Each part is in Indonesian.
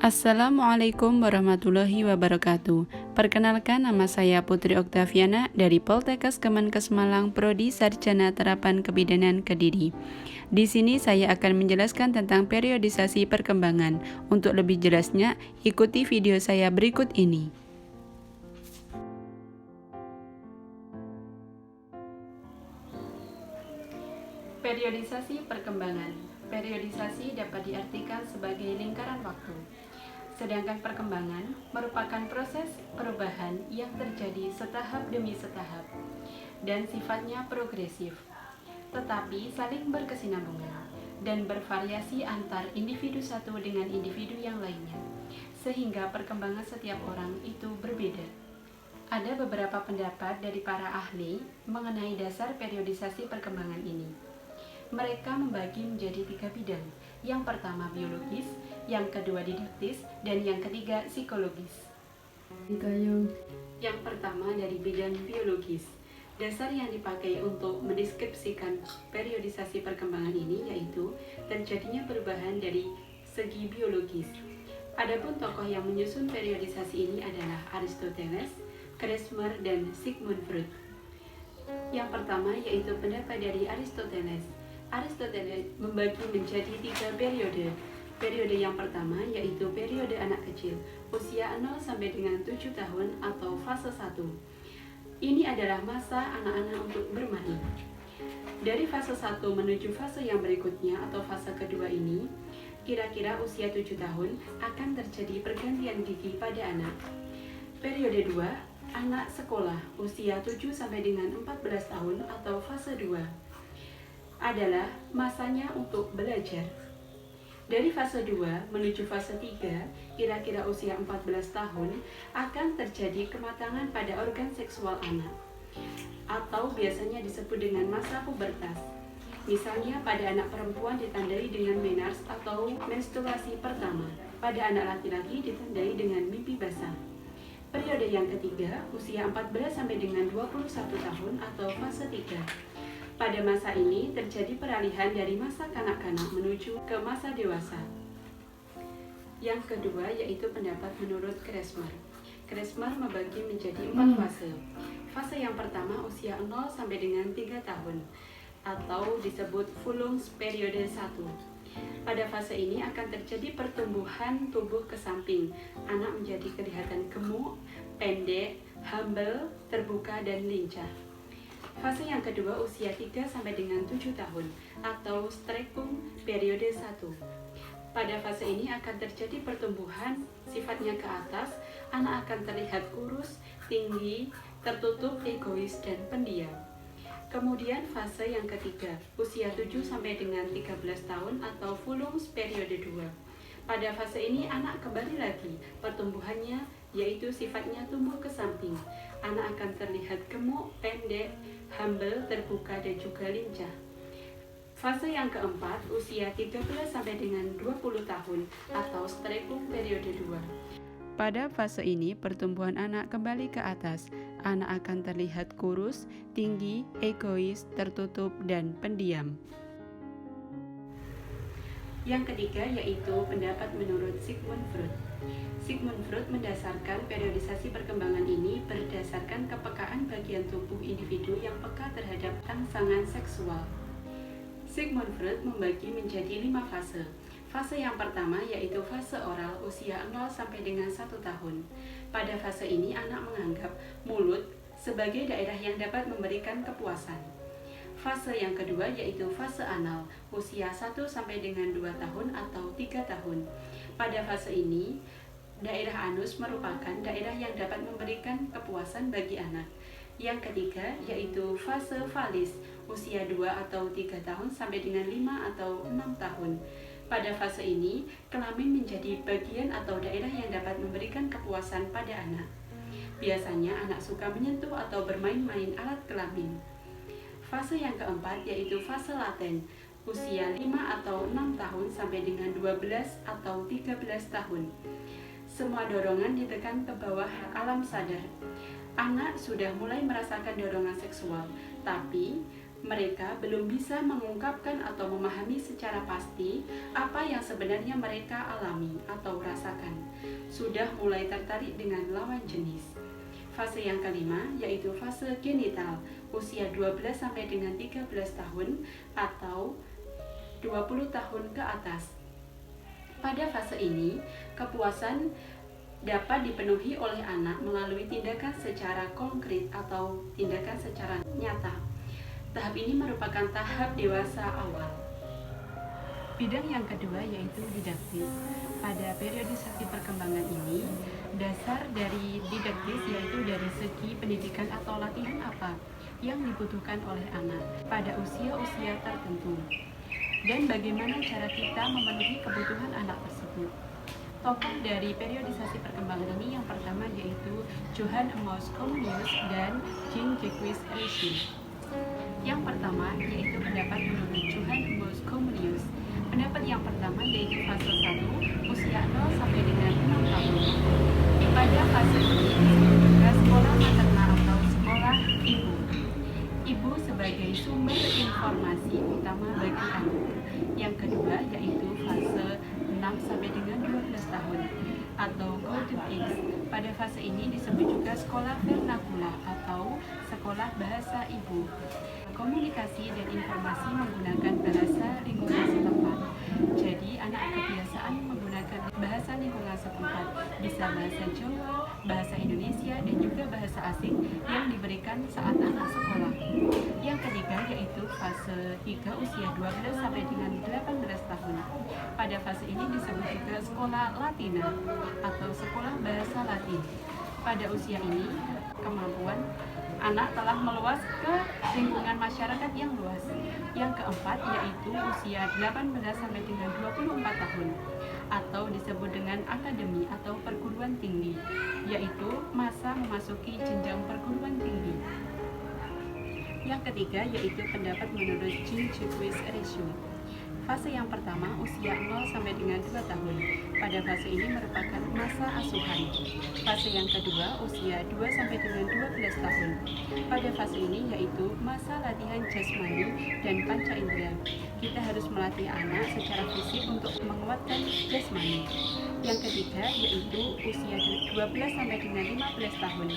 Assalamualaikum warahmatullahi wabarakatuh. Perkenalkan, nama saya Putri Oktaviana dari Poltekkes Kemenkes Malang, Prodi Sarjana Terapan Kebidanan Kediri. Di sini saya akan menjelaskan tentang periodisasi perkembangan. Untuk lebih jelasnya, ikuti video saya berikut ini. Periodisasi perkembangan. Periodisasi dapat diartikan sebagai lingkaran waktu. Sedangkan perkembangan merupakan proses perubahan yang terjadi setahap demi setahap dan sifatnya progresif, tetapi saling berkesinambungan dan bervariasi antar individu satu dengan individu yang lainnya, sehingga perkembangan setiap orang itu berbeda. Ada beberapa pendapat dari para ahli mengenai dasar periodisasi perkembangan ini. Mereka membagi menjadi 3 bidang. Yang pertama biologis, yang kedua didaktis, dan yang ketiga psikologis. Yang pertama dari bidang biologis. Dasar yang dipakai untuk mendeskripsikan periodisasi perkembangan ini yaitu terjadinya perubahan dari segi biologis. Adapun tokoh yang menyusun periodisasi ini adalah Aristoteles, Kresmer, dan Sigmund Freud. Yang pertama yaitu pendapat dari Aristoteles. Aristoteles membagi menjadi 3 periode. Periode yang pertama yaitu periode anak kecil, usia 0 sampai dengan 7 tahun atau fase 1. Ini adalah masa anak-anak untuk bermain. Dari fase 1 menuju fase yang berikutnya atau fase kedua ini, kira-kira usia 7 tahun akan terjadi pergantian gigi pada anak. Periode 2, anak sekolah, usia 7 sampai dengan 14 tahun atau fase 2. Adalah masanya untuk belajar. Dari fase 2 menuju fase 3, kira-kira usia 14 tahun, akan terjadi kematangan pada organ seksual anak, atau biasanya disebut dengan masa pubertas. Misalnya pada anak perempuan ditandai dengan menars atau menstruasi pertama, pada anak laki-laki ditandai dengan mimpi basah. Periode yang ketiga, usia 14 sampai dengan 21 tahun atau fase 3. Pada masa ini terjadi peralihan dari masa kanak-kanak menuju ke masa dewasa. Yang kedua yaitu pendapat menurut Kresmer. Kresmer membagi menjadi 4 fase. Fase yang pertama usia 0 sampai dengan 3 tahun atau disebut Vulungsperiode 1. Pada fase ini akan terjadi pertumbuhan tubuh ke samping. Anak menjadi kelihatan gemuk, pendek, humble, terbuka, dan lincah. Fase yang kedua usia 3 sampai dengan 7 tahun atau Streckum periode 1. Pada fase ini akan terjadi pertumbuhan sifatnya ke atas, anak akan terlihat kurus, tinggi, tertutup, egois, dan pendiam. Kemudian fase yang ketiga, usia 7 sampai dengan 13 tahun atau Vulungs periode 2. Pada fase ini anak kembali lagi pertumbuhannya yaitu sifatnya tumbuh ke samping. Anak akan terlihat gemuk, pendek, humble, terbuka, dan juga lincah. Fase yang keempat, usia 13 sampai dengan 20 tahun atau Streckum periode 2. Pada fase ini, pertumbuhan anak kembali ke atas. Anak akan terlihat kurus, tinggi, egois, tertutup, dan pendiam. Yang ketiga yaitu pendapat menurut Sigmund Freud. Sigmund Freud mendasarkan periodisasi perkembangan ini berdasarkan kepekaan bagian tubuh individu yang peka terhadap rangsangan seksual. Sigmund Freud membagi menjadi 5 fase. Fase yang pertama yaitu fase oral usia 0 sampai dengan 1 tahun. Pada fase ini anak menganggap mulut sebagai daerah yang dapat memberikan kepuasan. Fase yang kedua yaitu fase anal, usia 1 sampai dengan 2 tahun atau 3 tahun. Pada fase ini, daerah anus merupakan daerah yang dapat memberikan kepuasan bagi anak. Yang ketiga yaitu fase valis, usia 2 atau 3 tahun sampai dengan 5 atau 6 tahun. Pada fase ini, kelamin menjadi bagian atau daerah yang dapat memberikan kepuasan pada anak. Biasanya anak suka menyentuh atau bermain-main alat kelamin. Fase yang keempat yaitu fase laten, usia 5 atau 6 tahun sampai dengan 12 atau 13 tahun. Semua dorongan ditekan ke bawah alam sadar. Anak sudah mulai merasakan dorongan seksual, tapi Mereka belum bisa mengungkapkan atau memahami secara pasti apa yang sebenarnya mereka alami atau rasakan. Sudah mulai tertarik dengan lawan jenis. Fase yang kelima yaitu fase genital, usia 12 sampai dengan 13 tahun atau 20 tahun ke atas. Pada fase ini, kepuasan dapat dipenuhi oleh anak melalui tindakan secara konkret atau tindakan secara nyata. Tahap ini merupakan tahap dewasa awal. Bidang yang kedua yaitu didaktis. Pada periodisasi perkembangan ini, dasar dari didaktis yaitu dari segi pendidikan atau latihan apa yang dibutuhkan oleh anak pada usia-usia tertentu. Dan bagaimana cara kita memenuhi kebutuhan anak tersebut. Tokoh dari periodisasi perkembangan ini yang pertama yaitu Johann Amos Comenius dan Jean-Jacques Rousseau. Yang pertama yaitu pendapat menurut Johann Amos Comenius. Pendapat yang pertama yaitu fase 1, usia 0 sampai dengan 6 tahun. Pada fase ini disebut juga sekolah maternal atau sekolah ibu. Ibu sebagai sumber informasi utama bagi anak. Yang kedua yaitu fase 6 sampai dengan 12 tahun atau Golden Age. Pada fase ini disebut juga sekolah vernakula atau sekolah bahasa ibu. Komunikasi dan informasi menggunakan bahasa lingkungan setempat. Jadi anak kebiasaan menggunakan bahasa lingkungan setempat, bisa bahasa Jawa, bahasa Indonesia, dan juga bahasa asing yang diberikan saat anak sekolah. Yang ketiga yaitu fase 3 usia 12 sampai dengan 18 tahun. Pada fase ini disebut juga sekolah Latina atau sekolah bahasa Latin. Pada usia ini, kemampuan anak telah meluas ke lingkungan masyarakat yang luas. Yang keempat yaitu usia 18 sampai dengan 24 tahun atau disebut dengan akademi atau perguruan tinggi, yaitu masa memasuki jenjang perguruan tinggi. Yang ketiga yaitu pendapat menurut Jean-Jacques Rousseau. Fase yang pertama usia 0 sampai dengan 2 tahun. Pada fase ini merupakan masa asuhan. Fase yang kedua usia 2 sampai dengan 12 tahun. Pada fase ini yaitu masa latihan jasmani dan panca indera. Kita harus melatih anak secara fisik untuk menguatkan jasmani. Yang ketiga yaitu usia 12 sampai dengan 15 tahun.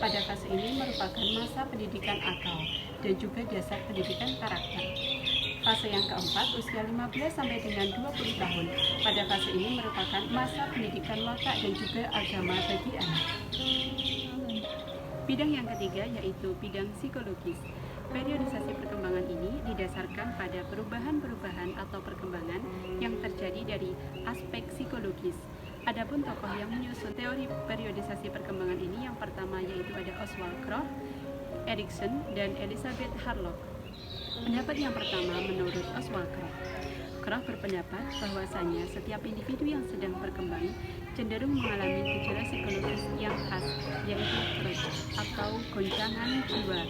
Pada fase ini merupakan masa pendidikan akal dan juga dasar pendidikan karakter. Fase yang keempat, usia 15 sampai dengan 20 tahun. Pada fase ini merupakan masa pendidikan watak dan juga agama bagi anak. Bidang yang ketiga yaitu bidang psikologis. Periodisasi perkembangan ini didasarkan pada perubahan-perubahan atau perkembangan yang terjadi dari aspek psikologis. Adapun tokoh yang menyusun teori periodisasi perkembangan ini yang pertama yaitu ada Oswald Krokh, Erikson, dan Elizabeth Harlock. Pendapat yang pertama menurut Oswald Krokh. Krokh berpendapat bahwasanya setiap individu yang sedang berkembang cenderung mengalami gejala psikologis yang khas, yaitu trust atau goncangan jiwa.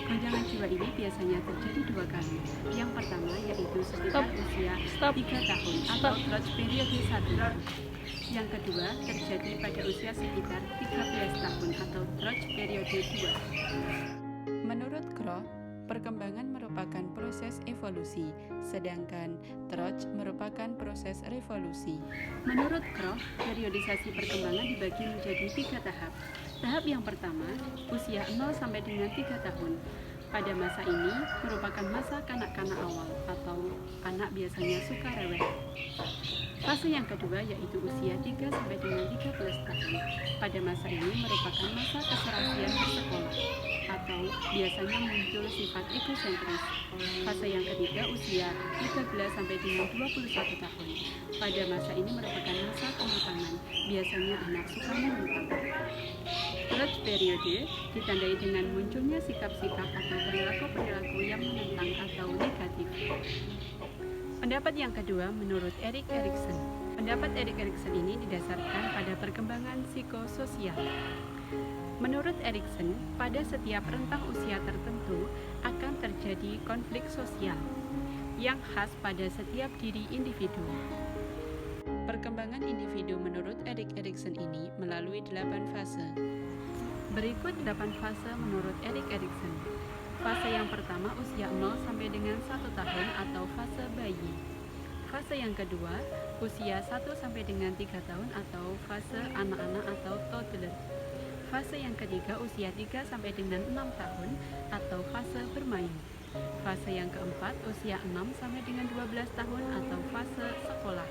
Goncangan jiwa ini biasanya terjadi 2 kali. Yang pertama yaitu sekitar usia 3 tahun atau trust periode 1. Yang kedua terjadi pada usia sekitar 13 tahun atau trust periode 2. Menurut Krokh, perkembangan merupakan proses evolusi, sedangkan Trotsch merupakan proses revolusi. Menurut Krokh, periodisasi perkembangan dibagi menjadi 3 tahap. Tahap yang pertama, usia 0 sampai dengan 3 tahun. Pada masa ini merupakan masa kanak-kanak awal atau anak biasanya suka rewel. Fase yang kedua yaitu usia 3 sampai dengan 13 tahun. Pada masa ini merupakan masa keserasian bersekolah atau biasanya muncul sifat egosentris. Fase yang ketiga usia 13 sampai dengan 21 tahun. Pada masa ini merupakan masa kematangan. Biasanya anak suka menentang. Trotsch periode ditandai dengan munculnya sikap-sikap atau perilaku-perilaku yang menentang atau negatif. Pendapat yang kedua menurut Erik Erikson. Pendapat Erik Erikson ini didasarkan pada perkembangan psikososial. Menurut Erikson, pada setiap rentang usia tertentu akan terjadi konflik sosial yang khas pada setiap diri individu. Perkembangan individu menurut Erik Erikson ini melalui 8 fase. Berikut 8 fase menurut Erik Erikson. Fase yang pertama usia 0 sampai dengan 1 tahun atau fase bayi. Fase yang kedua usia 1 sampai dengan 3 tahun atau fase anak-anak atau toddler. Fase yang ketiga usia 3 sampai dengan 6 tahun atau fase bermain. Fase yang keempat usia 6 sampai dengan 12 tahun atau fase sekolah.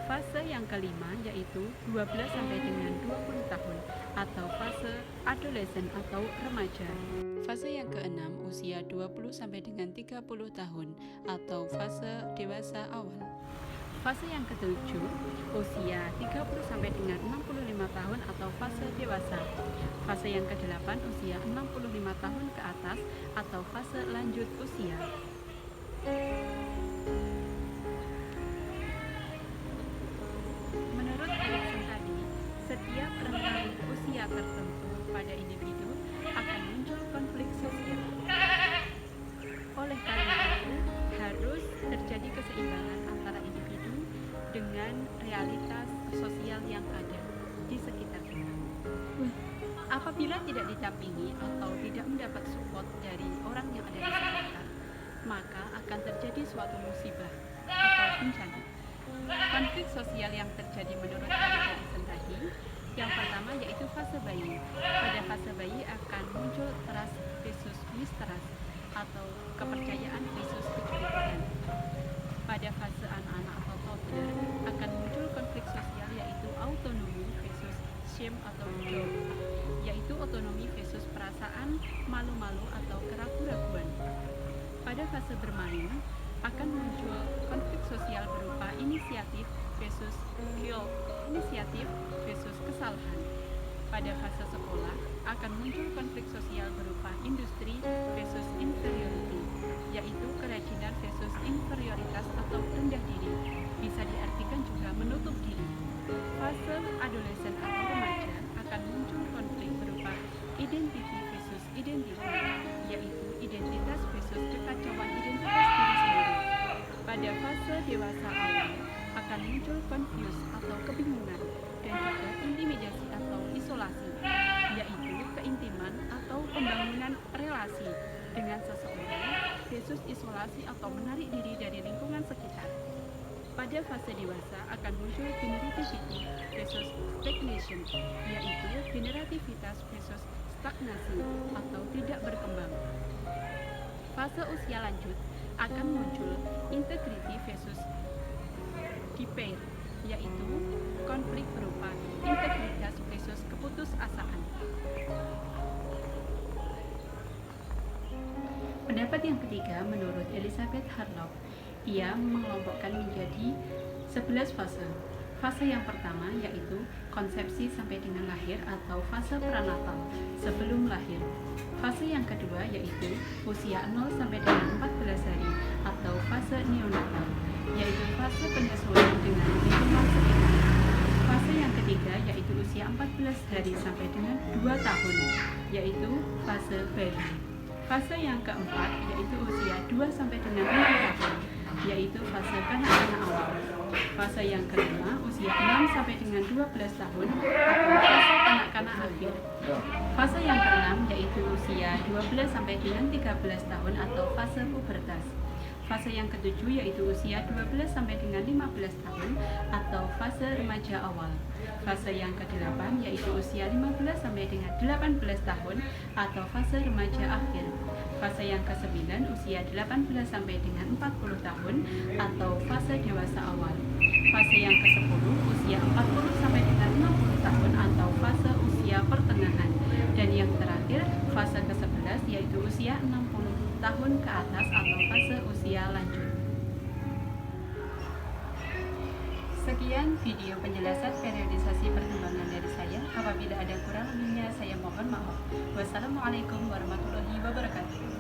Fase yang kelima yaitu 12 sampai dengan 20 tahun atau fase adolesen atau remaja. Fase yang keenam usia 20 sampai dengan 30 tahun atau fase dewasa awal. Fase yang ketujuh usia 30 sampai dengan 65 tahun atau fase dewasa. Fase yang kedelapan usia 65 tahun ke atas atau fase lanjut usia. Menurut Erikson tadi, setiap rentang usia tertentu pada individu akan muncul konflik sosial. Oleh karena itu, harus terjadi keseimbangan antara individu dengan realitas sosial yang ada di sekitar kita. Apabila tidak didampingi atau tidak mendapat support dari orang yang ada di sekitar, maka akan terjadi suatu musibah atau bencana. Konflik sosial yang terjadi menurut Erikson tadi, yang pertama yaitu fase bayi. Pada fase bayi akan muncul trust versus mistrust atau kepercayaan versus kecurigaan. Pada fase anak-anak atau toddler akan muncul konflik sosial yaitu autonomi versus shame atau guilt, yaitu otonomi versus perasaan malu-malu atau keraguan-raguan. Pada fase bermain akan muncul konflik sosial berupa inisiatif versus guilt, inisiatif versus kesalahan. Pada fase sekolah akan muncul konflik sosial berupa industri versus inferiority, yaitu kerajinan versus inferioritas atau rendah diri, bisa diartikan juga menutup diri. Fase adolesen atau remaja akan muncul konflik berupa identity versus identity, yaitu identitas versus kekacauan identitas diri sendiri. Pada fase dewasa awal akan muncul confuse atau kebingungan dan juga intimidasi atau isolasi, yaitu keintiman atau pembangunan relasi dengan seseorang versus isolasi atau menarik diri dari lingkungan sekitar. Pada fase dewasa akan muncul generativity versus stagnation, yaitu generativitas versus stagnasi atau tidak berkembang. Fase usia lanjut akan muncul integrity versus despair, yaitu konflik berupa integritas versus keputusasaan. Pendapat yang ketiga menurut Elizabeth Harlow, ia mengelompokkan menjadi 11 fase. Fase yang pertama yaitu konsepsi sampai dengan lahir atau fase pranatal sebelum lahir. Fase yang kedua yaitu usia 0 sampai dengan 14 hari atau fase neonatal, yaitu fase penyesuaian dengan lingkungan sekitar. Fase yang ketiga yaitu usia 14 hari sampai dengan 2 tahun, yaitu fase baby. Fase yang keempat yaitu usia 2 sampai dengan 5 tahun, yaitu fase kanak-kanak awal. Fase yang kelima usia 6 sampai dengan 12 tahun atau fase kanak-kanak akhir. Fase yang keenam yaitu usia 12 sampai dengan 13 tahun atau fase pubertas. Fase yang ketujuh yaitu usia 12 sampai dengan 15 tahun atau fase remaja awal. Fase yang ke-8 yaitu usia 15 sampai dengan 18 tahun atau fase remaja akhir. Fase yang ke-9 usia 18 sampai dengan 40 tahun atau fase dewasa awal. Fase yang ke-10 usia 40 sampai dengan 60 tahun atau fase usia pertengahan. Dan yang terakhir fase ke-11 yaitu usia 60 tahun ke atas atau fase usia lanjut. Sekian video penjelasan periodisasi perkembangan dari saya. Apabila ada kurang lebihnya saya mohon maaf. Wassalamualaikum warahmatullahi wabarakatuh.